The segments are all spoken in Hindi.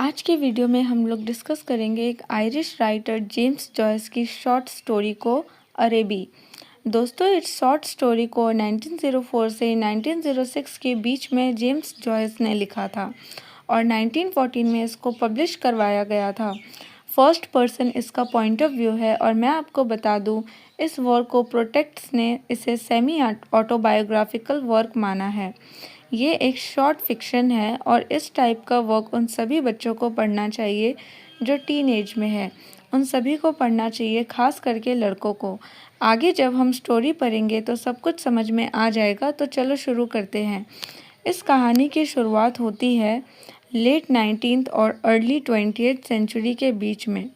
आज के वीडियो में हम लोग डिस्कस करेंगे एक आयरिश राइटर जेम्स जॉयस की शॉर्ट स्टोरी को अरेबी। दोस्तों, इस शॉर्ट स्टोरी को 1904 से 1906 के बीच में जेम्स जॉयस ने लिखा था और 1914 में इसको पब्लिश करवाया गया था। फर्स्ट पर्सन इसका पॉइंट ऑफ व्यू है और मैं आपको बता दूं, इस वर्क को प्रोटेक्ट्स ने इसे सेमी ऑटोबायोग्राफिकल वर्क माना है। ये एक शॉर्ट फिक्शन है और इस टाइप का वर्क उन सभी बच्चों को पढ़ना चाहिए जो टीन एज में है। उन सभी को पढ़ना चाहिए, खास करके लड़कों को। आगे जब हम स्टोरी पढ़ेंगे तो सब कुछ समझ में आ जाएगा। तो चलो शुरू करते हैं। इस कहानी की शुरुआत होती है लेट 19th और अर्ली 20th सेंचुरी के बीच में।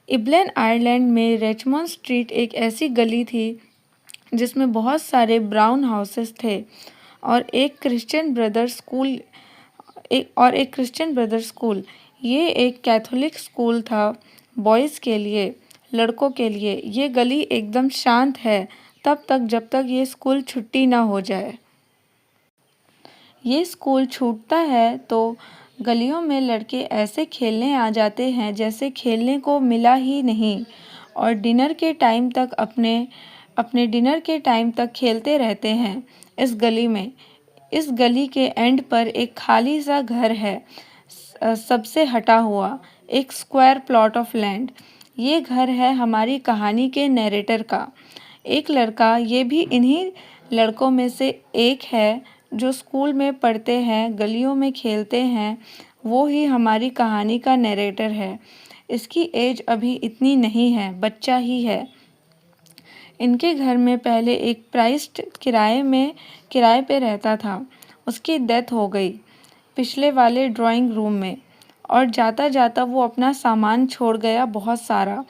इब्लेन आयरलैंड में रिचमंड स्ट्रीट एक ऐसी गली थी जिसमें बहुत सारे ब्राउन हाउसेस थे और एक क्रिश्चियन ब्रदर स्कूल। ये एक कैथोलिक स्कूल था बॉयज़ के लिए, लड़कों के लिए। ये गली एकदम शांत है तब तक जब तक ये स्कूल छुट्टी ना हो जाए। ये स्कूल छूटता है तो गलियों में लड़के ऐसे खेलने आ जाते हैं जैसे खेलने को मिला ही नहीं, और डिनर के टाइम तक अपने डिनर के टाइम तक खेलते रहते हैं इस गली में। इस गली के एंड पर एक खाली सा घर है, सबसे हटा हुआ एक स्क्वायर प्लॉट ऑफ लैंड। ये घर है हमारी कहानी के नैरेटर का। एक लड़का, ये भी इन्हीं लड़कों में से एक है जो स्कूल में पढ़ते हैं, गलियों में खेलते हैं। वो ही हमारी कहानी का नैरेटर है। इसकी एज अभी इतनी नहीं है, बच्चा ही है। इनके घर में पहले एक प्राइस्ट किराए पे रहता था। उसकी डेथ हो गई पिछले वाले ड्राइंग रूम में, और जाता जाता वो अपना सामान छोड़ गया बहुत सारा।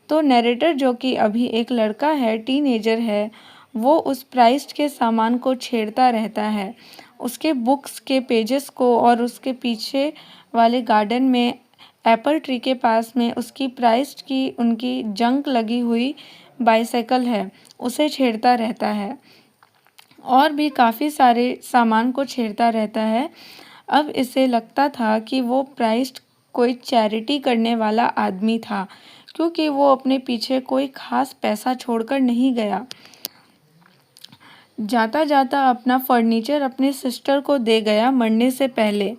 तो नैरेटर, जो कि अभी एक लड़का है, टीनेजर है, वो उस प्राइस्ट के सामान को छेड़ता रहता है, उसके बुक्स के पेजेस को, और उसके पीछे वाले गार्डन में एप्पल ट्री के पास में उसकी प्राइस्ट की उनकी जंक लगी हुई बाइसाइकिल है, उसे छेड़ता रहता है और भी काफ़ी सारे सामान को छेड़ता रहता है। अब इसे लगता था कि वो प्राइस्ट कोई चैरिटी करने वाला आदमी था, क्योंकि वो अपने पीछे कोई खास पैसा छोड़कर नहीं गया। जाता जाता अपना फर्नीचर अपने सिस्टर को दे गया मरने से पहले।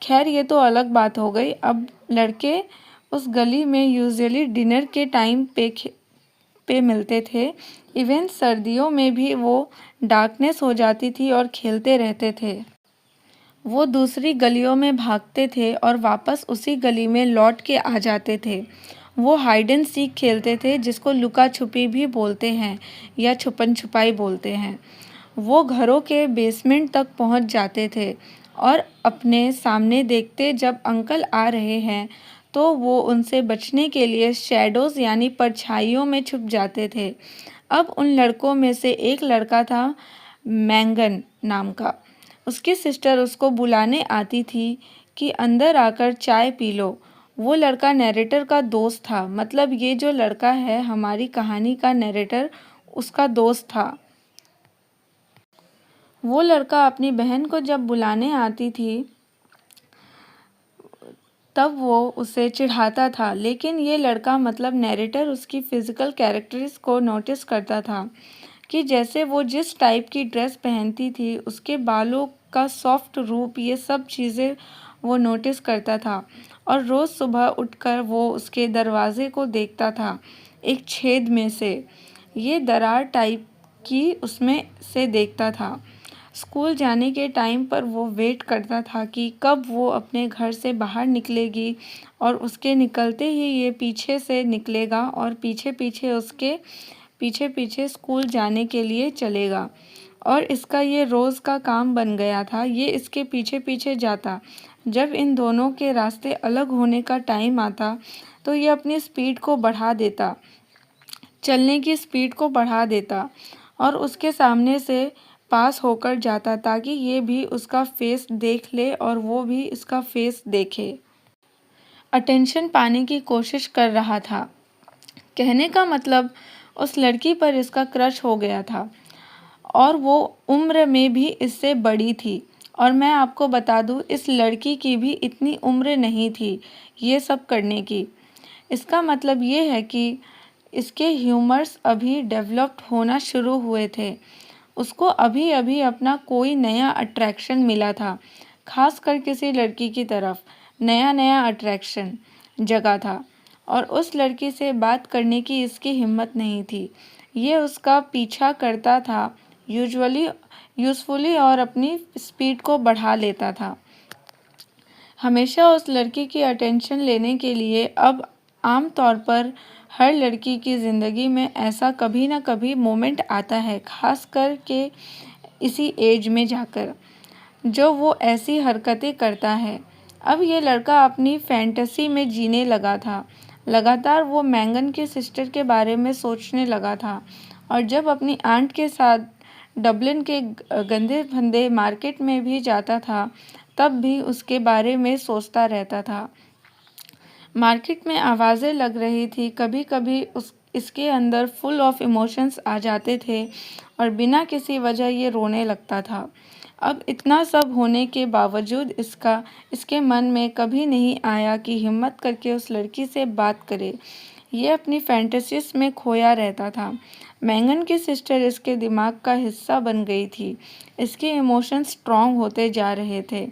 खैर, ये तो अलग बात हो गई। अब लड़के उस गली में यूजुअली डिनर के टाइम पे मिलते थे। इवन सर्दियों में भी वो डार्कनेस हो जाती थी और खेलते रहते थे। वो दूसरी गलियों में भागते थे और वापस उसी गली में लौट के आ जाते थे। वो हाइड एंड सीक खेलते थे, जिसको लुका छुपी भी बोलते हैं या छुपन छुपाई बोलते हैं। वो घरों के बेसमेंट तक पहुंच जाते थे और अपने सामने देखते जब अंकल आ रहे हैं तो वो उनसे बचने के लिए शैडोज़ यानी परछाइयों में छुप जाते थे। अब उन लड़कों में से एक लड़का था, मैंगन नाम का। उसकी सिस्टर उसको बुलाने आती थी कि अंदर आकर चाय पी लो। वो लड़का नैरेटर का दोस्त था, मतलब ये जो लड़का है हमारी कहानी का नैरेटर, उसका दोस्त था। वो लड़का अपनी बहन को जब बुलाने आती थी तब वो उसे चिढ़ाता था, लेकिन ये लड़का मतलब नैरेटर उसकी फ़िज़िकल कैरेक्टरिस्टिक्स को नोटिस करता था कि जैसे वो जिस टाइप की ड्रेस पहनती थी, उसके बालों का सॉफ्ट रूप, ये सब चीज़ें वो नोटिस करता था। और रोज़ सुबह उठकर वो उसके दरवाज़े को देखता था एक छेद में से, ये दरार टाइप की उसमें से देखता था। स्कूल जाने के टाइम पर वो वेट करता था कि कब वो अपने घर से बाहर निकलेगी, और उसके निकलते ही ये पीछे से निकलेगा और पीछे पीछे स्कूल जाने के लिए चलेगा। और इसका ये रोज़ का काम बन गया था। ये इसके पीछे पीछे जाता। जब इन दोनों के रास्ते अलग होने का टाइम आता तो ये अपनी स्पीड को बढ़ा देता, चलने की स्पीड को बढ़ा देता और उसके सामने से पास होकर जाता, ताकि ये भी उसका फेस देख ले और वो भी इसका फेस देखे। अटेंशन पाने की कोशिश कर रहा था। कहने का मतलब, उस लड़की पर इसका क्रश हो गया था और वो उम्र में भी इससे बड़ी थी और मैं आपको बता दूँ, इस लड़की की भी इतनी उम्र नहीं थी ये सब करने की। इसका मतलब ये है कि इसके ह्यूमर्स अभी डेवलप्ड होना शुरू हुए थे। उसको अभी-अभी अपना कोई नया अट्रैक्शन मिला था, ख़ासकर किसी लड़की की तरफ नया-नया अट्रैक्शन जगा था और उस लड़की से बात करने की इसकी हिम्मत नहीं थी। ये उसका पीछा करता था यूजुअली और अपनी स्पीड को बढ़ा लेता था। हमेशा उस लड़की की अटेंशन लेने के लिए। अब आम तौर पर हर लड़की की ज़िंदगी में ऐसा कभी ना कभी मोमेंट आता है, ख़ास कर के इसी एज में जाकर, जो वो ऐसी हरकतें करता है। अब ये लड़का अपनी फैंटेसी में जीने लगा था। लगातार वो मैगन की सिस्टर के बारे में सोचने लगा था और जब अपनी आंट के साथ डबलिन के गंदे फंदे मार्केट में भी जाता था, तब भी उसके बारे में सोचता रहता था। मार्केट में आवाज़ें लग रही थी, कभी-कभी इसके अंदर फुल ऑफ इमोशंस आ जाते थे और बिना किसी वजह ये रोने लगता था। अब इतना सब होने के बावजूद इसके मन में कभी नहीं आया कि हिम्मत करके उस लड़की से बात करे। ये अपनी फैंटेसीज में खोया रहता था। मैगन की सिस्टर इसके दिमाग का हिस्सा बन गई थी। इसके इमोशंस स्ट्रॉन्ग होते जा रहे थे।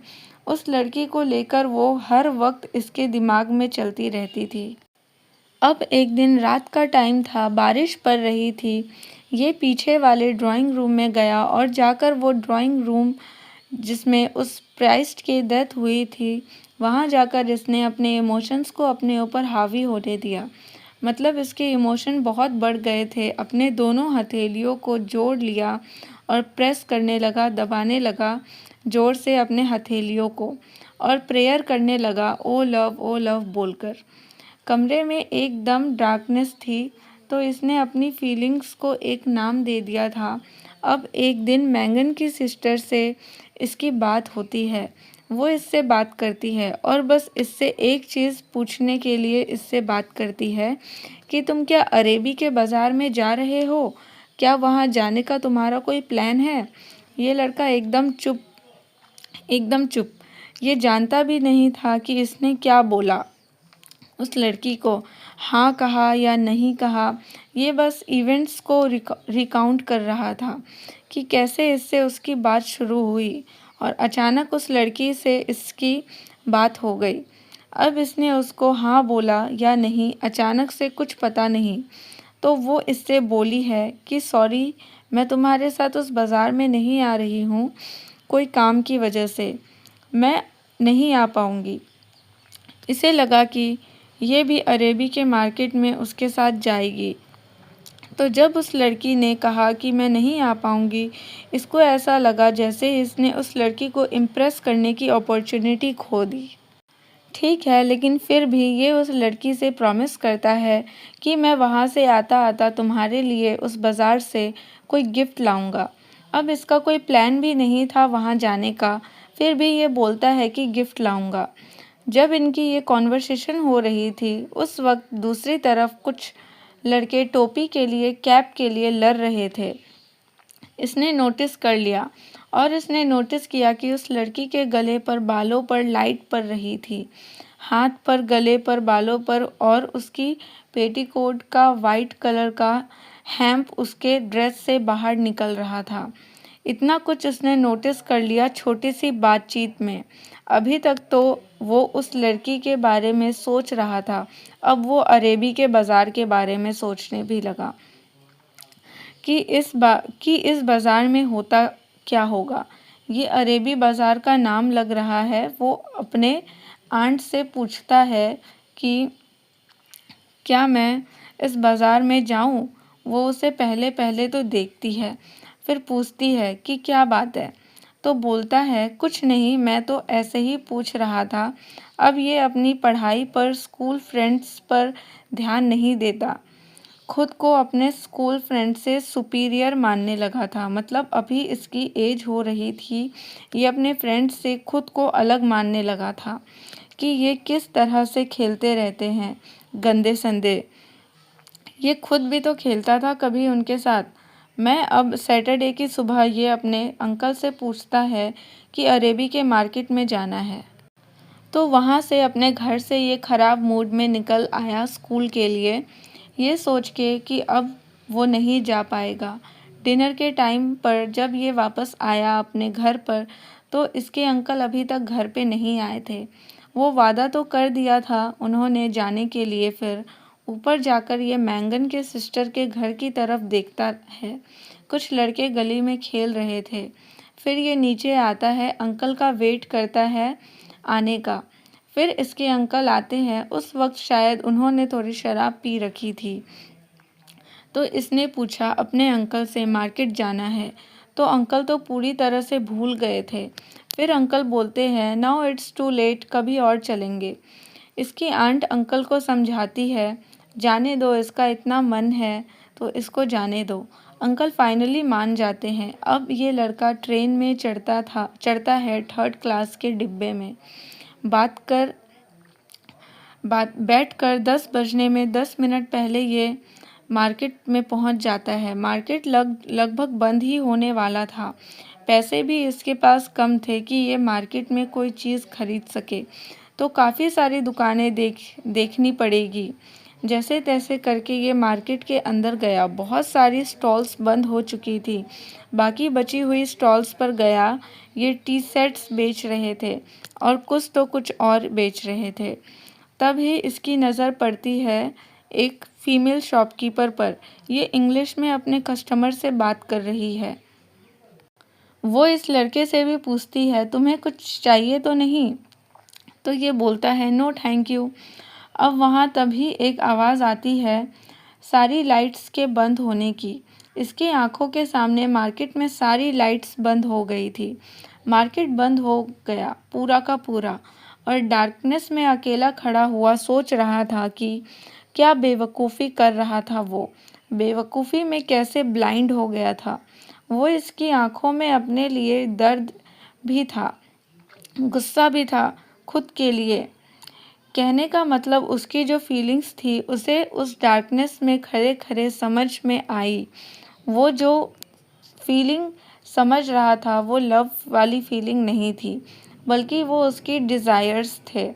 उस लड़की को लेकर वो हर वक्त इसके दिमाग में चलती रहती थी। अब एक दिन रात का टाइम था, बारिश पड़ रही थी। ये पीछे वाले ड्राइंग रूम में गया और जाकर वो ड्राइंग रूम जिसमें उस प्राइस्ट की डेथ हुई थी, वहाँ जाकर इसने अपने इमोशंस को अपने ऊपर हावी होने दिया। मतलब इसके इमोशन बहुत बढ़ गए थे। अपने दोनों हथेलियों को जोड़ लिया और प्रेस करने लगा, दबाने लगा ज़ोर से अपने हथेलियों को और प्रेयर करने लगा, ओ लव बोलकर। कमरे में एकदम डार्कनेस थी, तो इसने अपनी फीलिंग्स को एक नाम दे दिया था। अब एक दिन मैगन की सिस्टर से इसकी बात होती है। वो इससे बात करती है और बस इससे एक चीज़ पूछने के लिए इससे बात करती है कि तुम क्या अरेबी के बाज़ार में जा रहे हो? क्या वहाँ जाने का तुम्हारा कोई प्लान है? ये लड़का एकदम चुप। ये जानता भी नहीं था कि इसने क्या बोला। उस लड़की को हाँ कहा या नहीं कहा, ये बस इवेंट्स को रिकाउंट कर रहा था कि कैसे इससे उसकी बात शुरू हुई और अचानक उस लड़की से इसकी बात हो गई। अब इसने उसको हाँ बोला या नहीं, अचानक से कुछ पता नहीं, तो वो इससे बोली है कि सॉरी, मैं तुम्हारे साथ उस बाज़ार में नहीं आ रही हूँ, कोई काम की वजह से मैं नहीं आ पाऊँगी। इसे लगा कि ये भी अरेबी के मार्केट में उसके साथ जाएगी। तो जब उस लड़की ने कहा कि मैं नहीं आ पाऊँगी, इसको ऐसा लगा जैसे इसने उस लड़की को इम्प्रेस करने की अपॉर्चुनिटी खो दी। ठीक है, लेकिन फिर भी ये उस लड़की से प्रॉमिस करता है कि मैं वहाँ से आता-आता तुम्हारे लिए उस बाज़ार से कोई गिफ्ट लाऊंगा। अब इसका कोई प्लान भी नहीं था वहाँ जाने का, फिर भी ये बोलता है कि गिफ्ट लाऊंगा। जब इनकी ये कॉन्वर्सेशन हो रही थी, उस वक्त दूसरी तरफ कुछ लड़के टोपी के लिए, कैप के लिए लड़ रहे थे। इसने नोटिस कर लिया और इसने नोटिस किया कि उस लड़की के गले पर, बालों पर लाइट पड़ रही थी। हाथ पर, गले पर, बालों पर, और उसकी पेटीकोट का वाइट कलर का हैम्प उसके ड्रेस से बाहर निकल रहा था। इतना कुछ उसने नोटिस कर लिया छोटी सी बातचीत में। अभी तक तो वो उस लड़की के बारे में सोच रहा था, अब वो अरेबी के बाज़ार के बारे में सोचने भी लगा कि इस बाज़ार में होता क्या होगा। ये अरेबी बाज़ार का नाम लग रहा है। वो अपने आंट से पूछता है कि क्या मैं इस बाज़ार में जाऊं? वो उसे पहले तो देखती है, फिर पूछती है कि क्या बात है? तो बोलता है कुछ नहीं, मैं तो ऐसे ही पूछ रहा था। अब ये अपनी पढ़ाई पर, स्कूल फ्रेंड्स पर ध्यान नहीं देता। खुद को अपने स्कूल फ्रेंड से सुपीरियर मानने लगा था। मतलब अभी इसकी एज हो रही थी, ये अपने फ्रेंड से खुद को अलग मानने लगा था कि ये किस तरह से खेलते रहते हैं गंदे संदे। ये खुद भी तो खेलता था कभी उनके साथ, मैं अब सैटरडे की सुबह ये अपने अंकल से पूछता है कि अरेबी के मार्केट में जाना है। तो वहाँ से अपने घर से ये ख़राब मूड में निकल आया स्कूल के लिए, ये सोच के कि अब वो नहीं जा पाएगा। डिनर के टाइम पर जब ये वापस आया अपने घर पर, तो इसके अंकल अभी तक घर पे नहीं आए थे। वो वादा तो कर दिया था उन्होंने जाने के लिए, फिर ऊपर जाकर ये मैंगन के सिस्टर के घर की तरफ देखता है। कुछ लड़के गली में खेल रहे थे। फिर ये नीचे आता है, अंकल का वेट करता है आने का। फिर इसके अंकल आते हैं। उस वक्त शायद उन्होंने थोड़ी शराब पी रखी थी। तो इसने पूछा अपने अंकल से मार्केट जाना है, तो अंकल तो पूरी तरह से भूल गए थे। फिर अंकल बोलते हैं नाउ इट्स टू लेट, कभी और चलेंगे। इसकी आंट अंकल को समझाती है जाने दो, इसका इतना मन है तो इसको जाने दो। अंकल फाइनली मान जाते हैं। अब ये लड़का ट्रेन में चढ़ता है 3rd क्लास के डिब्बे में। बैठकर 10 बजने में 10 मिनट पहले ये मार्केट में पहुंच जाता है। मार्केट लगभग बंद ही होने वाला था। पैसे भी इसके पास कम थे कि ये मार्केट में कोई चीज़ खरीद सके, तो काफ़ी सारी दुकानें देखनी पड़ेगी। जैसे तैसे करके ये मार्केट के अंदर गया। बहुत सारी स्टॉल्स बंद हो चुकी थी। बाकी बची हुई स्टॉल्स पर गया। ये टी सेट्स बेच रहे थे और कुछ और बेच रहे थे। तभी इसकी नज़र पड़ती है एक फीमेल शॉपकीपर पर। ये इंग्लिश में अपने कस्टमर से बात कर रही है। वो इस लड़के से भी पूछती है तुम्हें कुछ चाहिए तो नहीं? तो ये बोलता है नो थैंक यू। अब वहाँ तभी एक आवाज़ आती है सारी लाइट्स के बंद होने की। इसकी आंखों के सामने मार्केट में सारी लाइट्स बंद हो गई थी। मार्केट बंद हो गया पूरा का पूरा, और डार्कनेस में अकेला खड़ा हुआ सोच रहा था कि क्या बेवकूफ़ी कर रहा था वो। बेवकूफ़ी में कैसे ब्लाइंड हो गया था वो। इसकी आंखों में अपने लिए दर्द भी था, गुस्सा भी था खुद के लिए। कहने का मतलब उसकी जो फीलिंग्स थी उसे उस डार्कनेस में खड़े खड़े समझ में आई। वो जो फीलिंग समझ रहा था वो लव वाली फीलिंग नहीं थी, बल्कि वो उसकी डिज़ायर्स थे।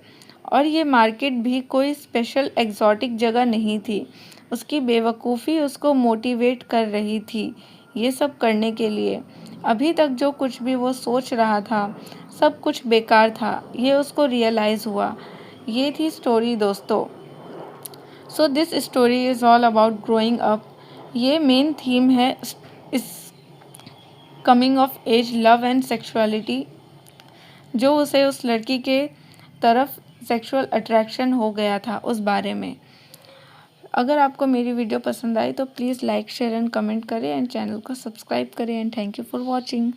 और ये मार्केट भी कोई स्पेशल एग्जॉटिक जगह नहीं थी। उसकी बेवकूफ़ी उसको मोटिवेट कर रही थी ये सब करने के लिए। अभी तक जो कुछ भी वो सोच रहा था सब कुछ बेकार था, ये उसको रियलाइज़ हुआ। ये थी स्टोरी दोस्तों। So this story is all about growing up. ये मेन थीम है इस coming of age, love and sexuality, जो उसे उस लड़की के तरफ सेक्सुअल अट्रैक्शन हो गया था उस बारे में। अगर आपको मेरी वीडियो पसंद आई तो please like share and comment करें एंड चैनल को सब्सक्राइब करें and thank you for watching.